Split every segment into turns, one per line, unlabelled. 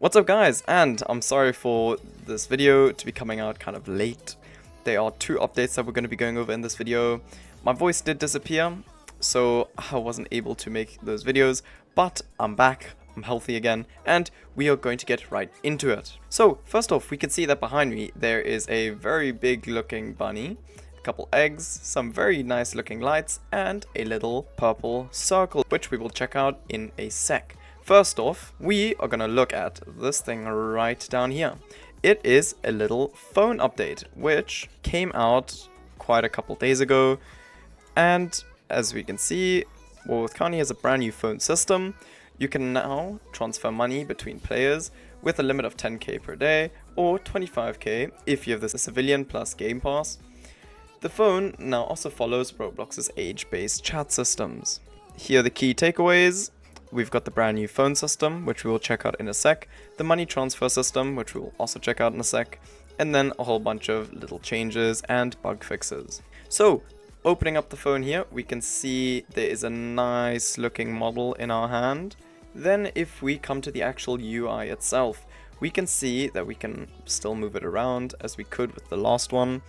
What's up guys, and I'm sorry for this video to be coming out kind of late. There are two updates that we're going to be going over in this video. My voice did disappear, so I wasn't able to make those videos, but I'm back, I'm healthy again, and we are going to get right into it. So first off, we can see that behind me there is a very big looking bunny, a couple eggs, some very nice looking lights, and a little purple circle, which we will check out in a sec. First off, we are gonna look at this thing right down here. It is a little phone update, which came out quite a couple days ago. And as we can see, Walworth County has a brand new phone system. You can now transfer money between players with a limit of 10k per day or 25k if you have the civilian plus game pass. The phone now also follows Roblox's age-based chat systems. Here are the key takeaways. We've got the brand new phone system, which we will check out in a sec, the money transfer system, which we will also check out in a sec, and then a whole bunch of little changes and bug fixes. So, opening up the phone here, we can see there is a nice looking model in our hand. Then if we come to the actual UI itself, we can see that we can still move it around as we could with the last one.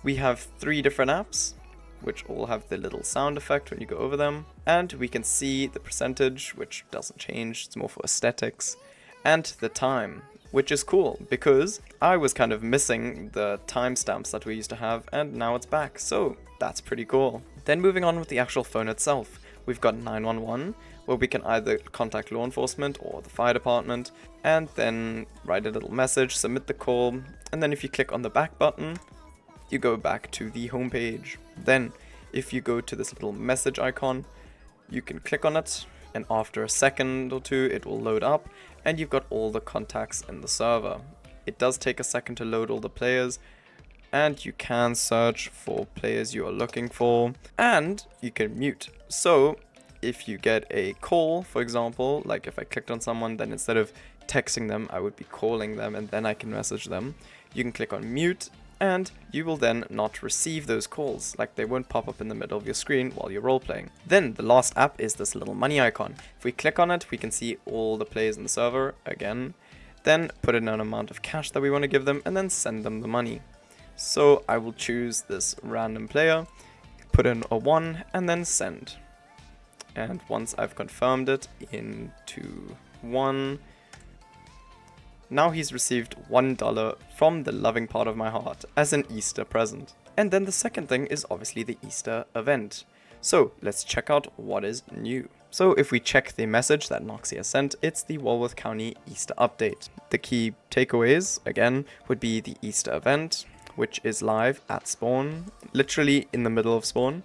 We have 3 different apps, which all have the little sound effect when you go over them. And we can see the percentage, which doesn't change, it's more for aesthetics. And the time, which is cool, because I was kind of missing the timestamps that we used to have, and now it's back, so that's pretty cool. Then moving on with the actual phone itself, we've got 911, where we can either contact law enforcement or the fire department, and then write a little message, submit the call, and then if you click on the back button, you go back to the home page. Then if you go to this little message icon, you can click on it, and after a second or two it will load up and you've got all the contacts in the server. It does take a second to load all the players, and you can search for players you are looking for, and you can mute. So if you get a call, for example, like if I clicked on someone, then instead of texting them I would be calling them and then I can message them. You can click on mute and you will then not receive those calls, like they won't pop up in the middle of your screen while you're role-playing. Then the last app is this little money icon. If we click on it, we can see all the players in the server again, then put in an amount of cash that we want to give them, and then send them the money. So I will choose this random player, put in a 1, and then send. And once I've confirmed it into 1, now he's received $1 from the loving part of my heart as an Easter present. And then the second thing is obviously the Easter event. So let's check out what is new. So if we check the message that Noxie has sent, it's the Walworth County Easter update. The key takeaways, again, would be the Easter event, which is live at spawn, literally in the middle of spawn.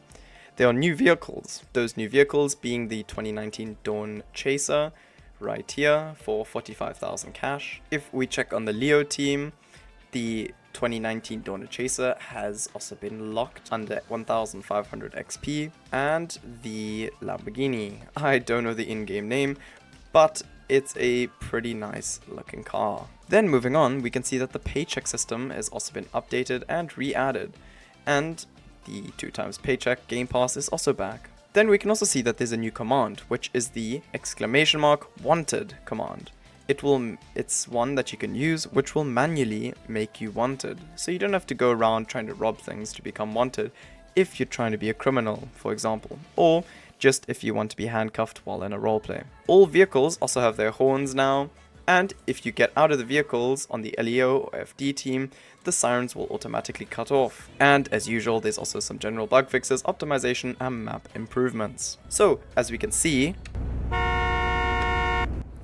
There are new vehicles, those new vehicles being the 2019 Dawn Chaser, right here for 45,000 cash. If we check on the Leo team, the 2019 Dawn Chaser has also been locked under 1,500 XP, and the Lamborghini, I don't know the in-game name, but it's a pretty nice looking car. Then moving on, we can see that the paycheck system has also been updated and re-added, and the 2x paycheck game pass is also back. Then we can also see that there's a new command, which is the !wanted command. It's one that you can use, which will manually make you wanted. So you don't have to go around trying to rob things to become wanted if you're trying to be a criminal, for example, or just if you want to be handcuffed while in a roleplay. All vehicles also have their horns now, and if you get out of the vehicles on the LEO or FD team, the sirens will automatically cut off. And as usual, there's also some general bug fixes, optimization, and map improvements. So, as we can see,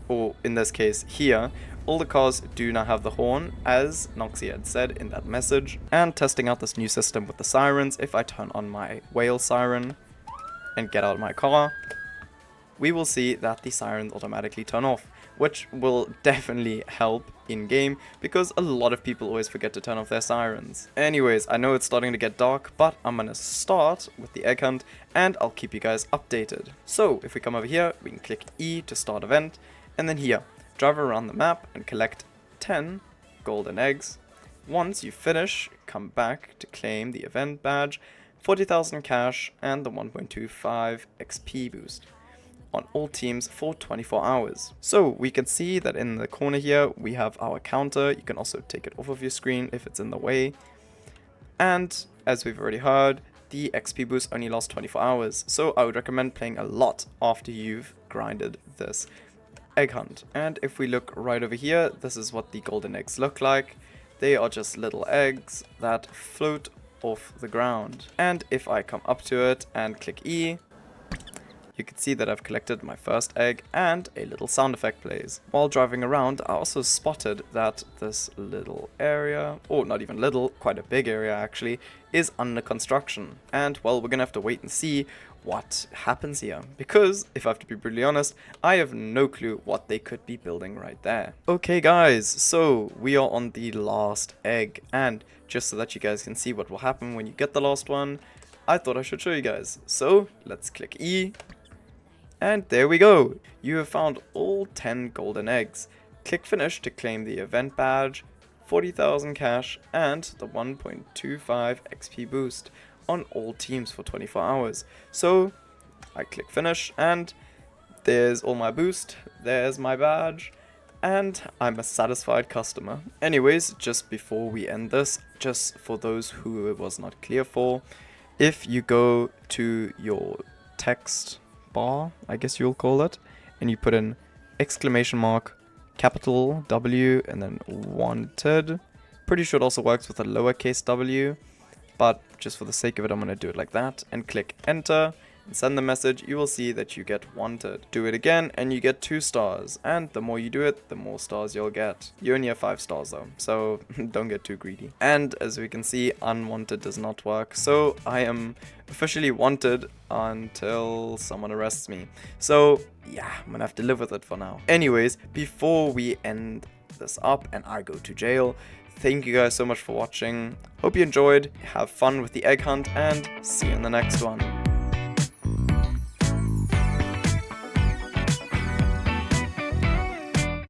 or in this case here, all the cars do now have the horn, as Noxie had said in that message. And testing out this new system with the sirens, if I turn on my whale siren and get out of my car, we will see that the sirens automatically turn off, which will definitely help in-game, because a lot of people always forget to turn off their sirens. Anyways, I know it's starting to get dark, but I'm gonna start with the egg hunt, and I'll keep you guys updated. So, if we come over here, we can click E to start event, and then here, drive around the map and collect 10 golden eggs. Once you finish, come back to claim the event badge, 40,000 cash, and the 1.25 XP boost. on all teams for 24 hours. So we can see that in the corner here we have our counter. You can also take it off of your screen if it's in the way. And as we've already heard, the XP boost only lasts 24 hours. So I would recommend playing a lot after you've grinded this egg hunt. And if we look right over here, this is what the golden eggs look like. They are just little eggs that float off the ground. And if I come up to it and click E, you can see that I've collected my first egg and a little sound effect plays. While driving around, I also spotted that this little area, or not even little, quite a big area actually, is under construction. And well, we're gonna have to wait and see what happens here, because if I have to be brutally honest, I have no clue what they could be building right there. Okay guys, so we are on the last egg, and just so that you guys can see what will happen when you get the last one, I thought I should show you guys. So let's click E. And there we go, you have found all 10 golden eggs. Click finish to claim the event badge, 40,000 cash and the 1.25 XP boost on all teams for 24 hours. So I click finish and there's all my boost, there's my badge, and I'm a satisfied customer. Anyways, just before we end this, just for those who it was not clear for, if you go to your text bar, I guess you'll call it, and you put in exclamation mark, capital W, and then wanted. Pretty sure it also works with a lowercase w, but just for the sake of it, I'm going to do it like that, and click enter, and send the message. You will see that you get wanted. Do it again, and you get 2 stars, and the more you do it, the more stars you'll get. You only have 5 stars though, so don't get too greedy. And as we can see, unwanted does not work, so I am officially wanted until someone arrests me. So yeah, I'm gonna have to live with it for now. Anyways, before we end this up and I go to jail, thank you guys so much for watching. Hope you enjoyed, have fun with the egg hunt, and see you in the next one.